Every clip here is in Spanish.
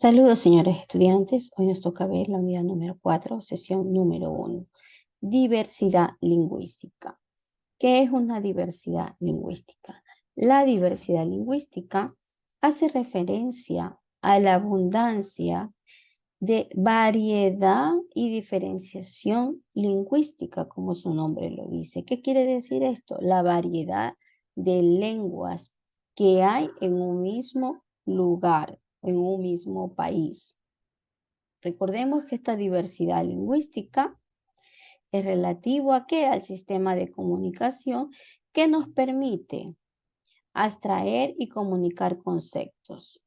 Saludos, señores estudiantes. Hoy nos toca ver la unidad número 4, sesión número 1. Diversidad lingüística. ¿Qué es una diversidad lingüística? La diversidad lingüística hace referencia a la abundancia de variedad y diferenciación lingüística, como su nombre lo dice. ¿Qué quiere decir esto? La variedad de lenguas que hay en un mismo lugar, en un mismo país. Recordemos que esta diversidad lingüística es relativo a qué? Al sistema de comunicación que nos permite abstraer y comunicar conceptos.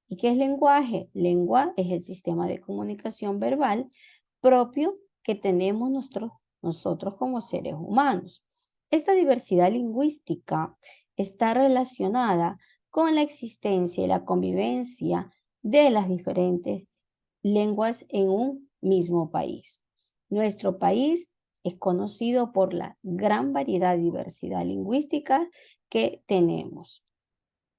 ¿Y qué es lenguaje? Lengua es el sistema de comunicación verbal propio que tenemos nosotros como seres humanos. Esta diversidad lingüística está relacionada con la existencia y la convivencia de las diferentes lenguas en un mismo país. Nuestro país es conocido por la gran variedad y diversidad lingüística que tenemos.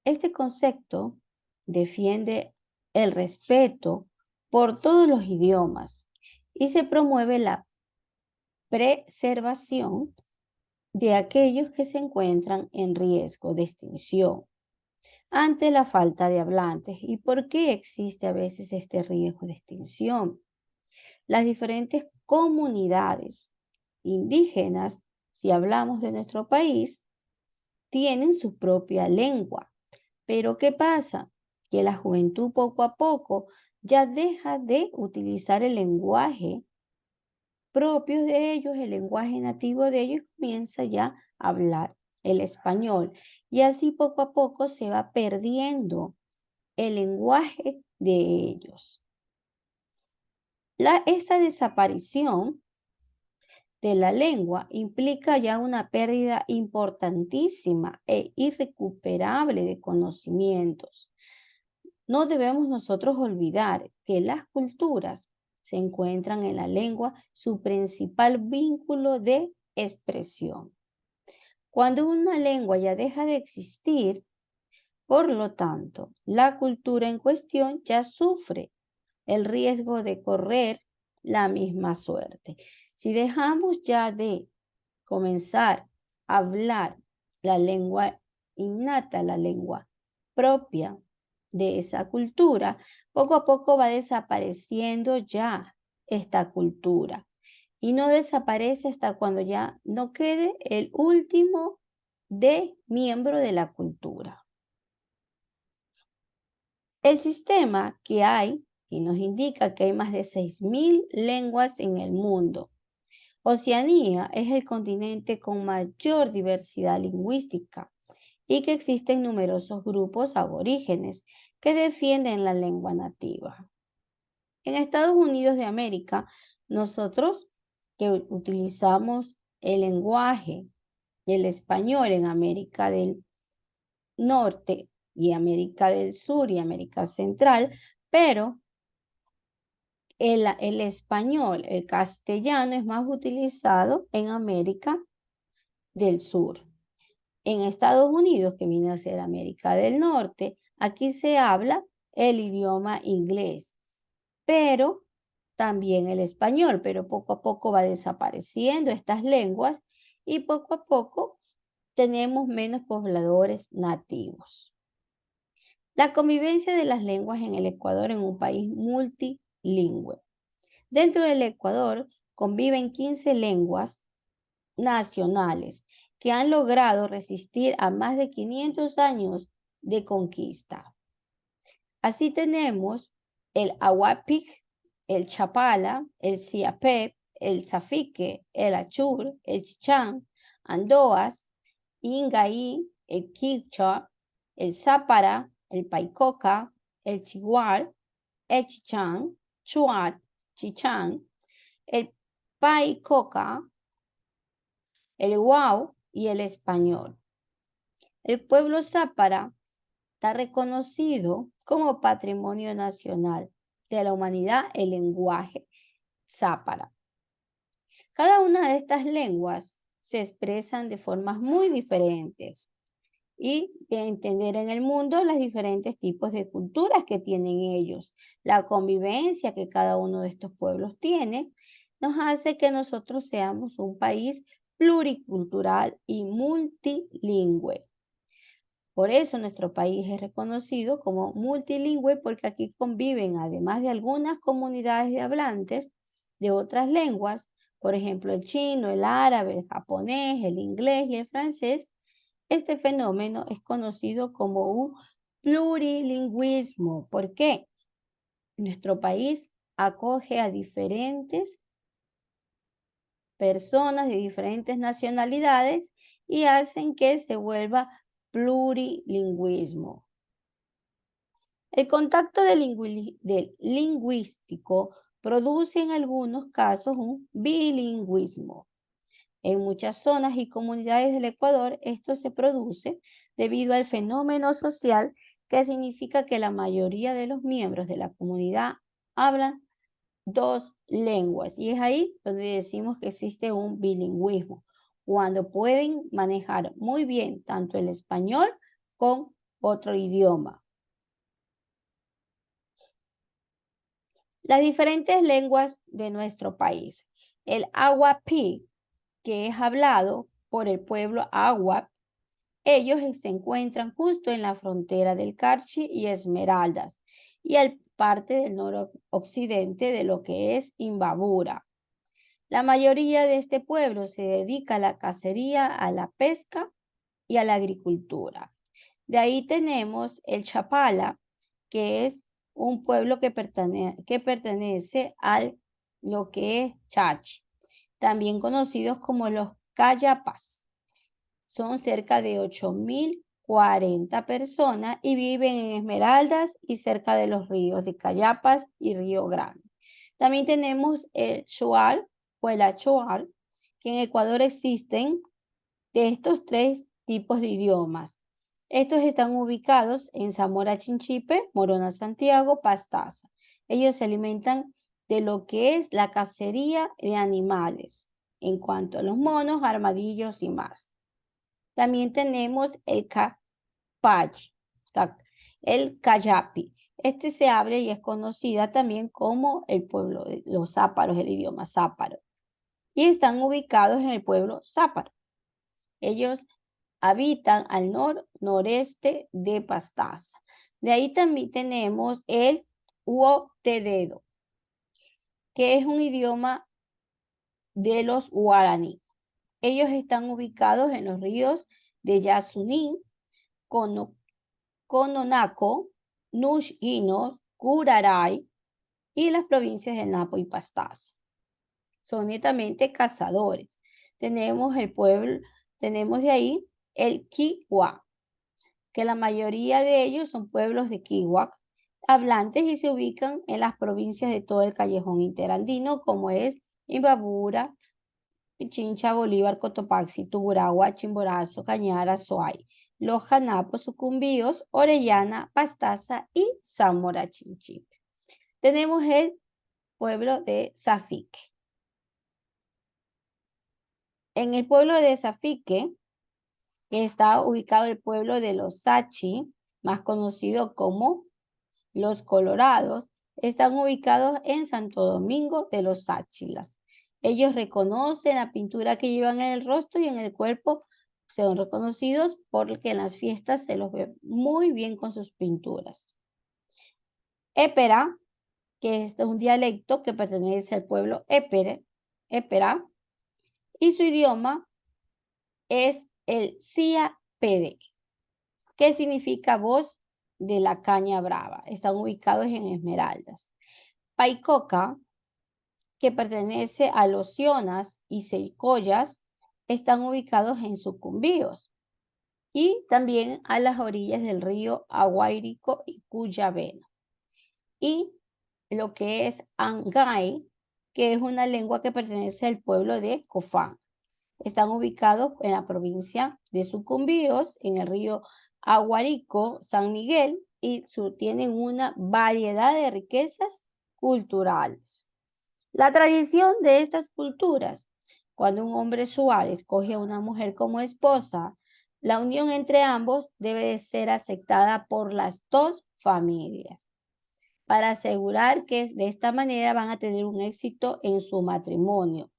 Este concepto defiende el respeto por todos los idiomas y se promueve la preservación de aquellos que se encuentran en riesgo de extinción ante la falta de hablantes. ¿Y por qué existe a veces este riesgo de extinción? Las diferentes comunidades indígenas, si hablamos de nuestro país, tienen su propia lengua. Pero ¿qué pasa? Que la juventud poco a poco ya deja de utilizar el lenguaje propio de ellos, el lenguaje nativo de ellos, y comienza ya a hablar el español. Y así poco a poco se va perdiendo el lenguaje de ellos. Esta desaparición de la lengua implica ya una pérdida importantísima e irrecuperable de conocimientos. No debemos nosotros olvidar que las culturas se encuentran en la lengua su principal vínculo de expresión. Cuando una lengua ya deja de existir, por lo tanto, la cultura en cuestión ya sufre el riesgo de correr la misma suerte. Si dejamos ya de comenzar a hablar la lengua innata, la lengua propia de esa cultura, poco a poco va desapareciendo ya esta cultura. Y no desaparece hasta cuando ya no quede el último miembro de la cultura. El sistema que hay, y nos indica que hay más de 6.000 lenguas en el mundo. Oceanía es el continente con mayor diversidad lingüística y que existen numerosos grupos aborígenes que defienden la lengua nativa. En Estados Unidos de América, nosotros que utilizamos el lenguaje del español en América del Norte y América del Sur y América Central, pero el español, el castellano es más utilizado en América del Sur. En Estados Unidos, que viene a ser América del Norte, aquí se habla el idioma inglés, pero también el español, pero poco a poco va desapareciendo estas lenguas y poco a poco tenemos menos pobladores nativos. La convivencia de las lenguas en el Ecuador en un país multilingüe. Dentro del Ecuador conviven 15 lenguas nacionales que han logrado resistir a más de 500 años de conquista. Así tenemos el Ahuapic, el Chapala, el Siapep, el Zafique, el Achur, el Chichán, Andoas, Ingaí, el Quichua, el Zápara, el Paicoca, el Chiguar, el Chichán, Chuar, Chichán, el Paicoca, el Huau y el español. El pueblo zápara está reconocido como Patrimonio Nacional de la Humanidad, el lenguaje zápara. Cada una de estas lenguas se expresan de formas muy diferentes y de entender en el mundo los diferentes tipos de culturas que tienen ellos. La convivencia que cada uno de estos pueblos tiene nos hace que nosotros seamos un país pluricultural y multilingüe. Por eso nuestro país es reconocido como multilingüe porque aquí conviven, además de algunas comunidades de hablantes de otras lenguas, por ejemplo el chino, el árabe, el japonés, el inglés y el francés. Este fenómeno es conocido como un plurilingüismo. ¿Por qué? Nuestro país acoge a diferentes personas de diferentes nacionalidades y hacen que se vuelva plurilingüismo. El contacto del lingüístico produce en algunos casos un bilingüismo. En muchas zonas y comunidades del Ecuador esto se produce debido al fenómeno social que significa que la mayoría de los miembros de la comunidad hablan dos lenguas y es ahí donde decimos que existe un bilingüismo, cuando pueden manejar muy bien tanto el español con otro idioma. Las diferentes lenguas de nuestro país. El Aguapi, que es hablado por el pueblo Aguap, ellos se encuentran justo en la frontera del Carchi y Esmeraldas y al parte del noroccidente de lo que es Imbabura. La mayoría de este pueblo se dedica a la cacería, a la pesca y a la agricultura. De ahí tenemos el Chapala, que es un pueblo que pertenece a lo que es Chachi, también conocidos como los Cayapas. Son cerca de 8.040 personas y viven en Esmeraldas y cerca de los ríos de Cayapas y Río Grande. También tenemos el Shuar o el Achuar, que en Ecuador existen de estos tres tipos de idiomas. Estos están ubicados en Zamora Chinchipe, Morona Santiago, Pastaza. Ellos se alimentan de lo que es la cacería de animales, en cuanto a los monos, armadillos y más. También tenemos el Capachi, el Cayapi. Este se habla y es conocida también como el pueblo de los záparos, el idioma záparo. Y están ubicados en el pueblo záparo. Ellos habitan al noreste de Pastaza. De ahí también tenemos el Uotededo, que es un idioma de los guaraní. Ellos están ubicados en los ríos de Yasuní, Cononaco, Nushino, Curaray y las provincias de Napo y Pastaza. Son netamente cazadores. Tenemos de ahí el Kiwa, que la mayoría de ellos son pueblos de Kiwak, hablantes y se ubican en las provincias de todo el callejón interandino, como es Imbabura, Pichincha, Bolívar, Cotopaxi, Tungurahua, Chimborazo, Cañara, Soay, Loja, Napo, Sucumbíos, Orellana, Pastaza y Zamora Chinchipe. Tenemos el pueblo de Zafique. En el pueblo de Zafique está ubicado el pueblo de los Sachi, más conocido como los Colorados. Están ubicados en Santo Domingo de los Sáchilas. Ellos reconocen la pintura que llevan en el rostro y en el cuerpo. Son reconocidos porque en las fiestas se los ve muy bien con sus pinturas. Épera, que es un dialecto que pertenece al pueblo Épera, y su idioma es el Cia-Pede, que significa voz de la caña brava. Están ubicados en Esmeraldas. Paicoca, que pertenece a los Sionas y Seicoyas, están ubicados en Sucumbíos y también a las orillas del río Aguairico y Cuyabeno. Y lo que es Angay, que es una lengua que pertenece al pueblo de Cofán. Están ubicados en la provincia de Sucumbíos, en el río Aguarico, San Miguel, y tienen una variedad de riquezas culturales. La tradición de estas culturas, cuando un hombre Shuar escoge a una mujer como esposa, La unión entre ambos debe de ser aceptada por las dos familias para asegurar que de esta manera van a tener un éxito en su matrimonio.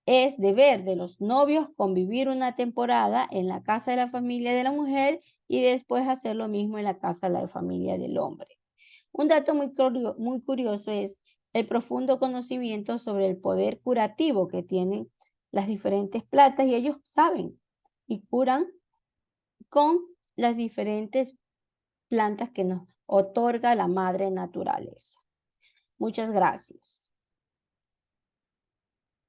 Es deber de los novios convivir una temporada en la casa de la familia de la mujer y después hacer lo mismo en la casa de la familia del hombre. Un dato muy curioso es el profundo conocimiento sobre el poder curativo que tienen las diferentes plantas y ellos saben y curan con las diferentes plantas que nos otorga la madre naturaleza. Muchas gracias.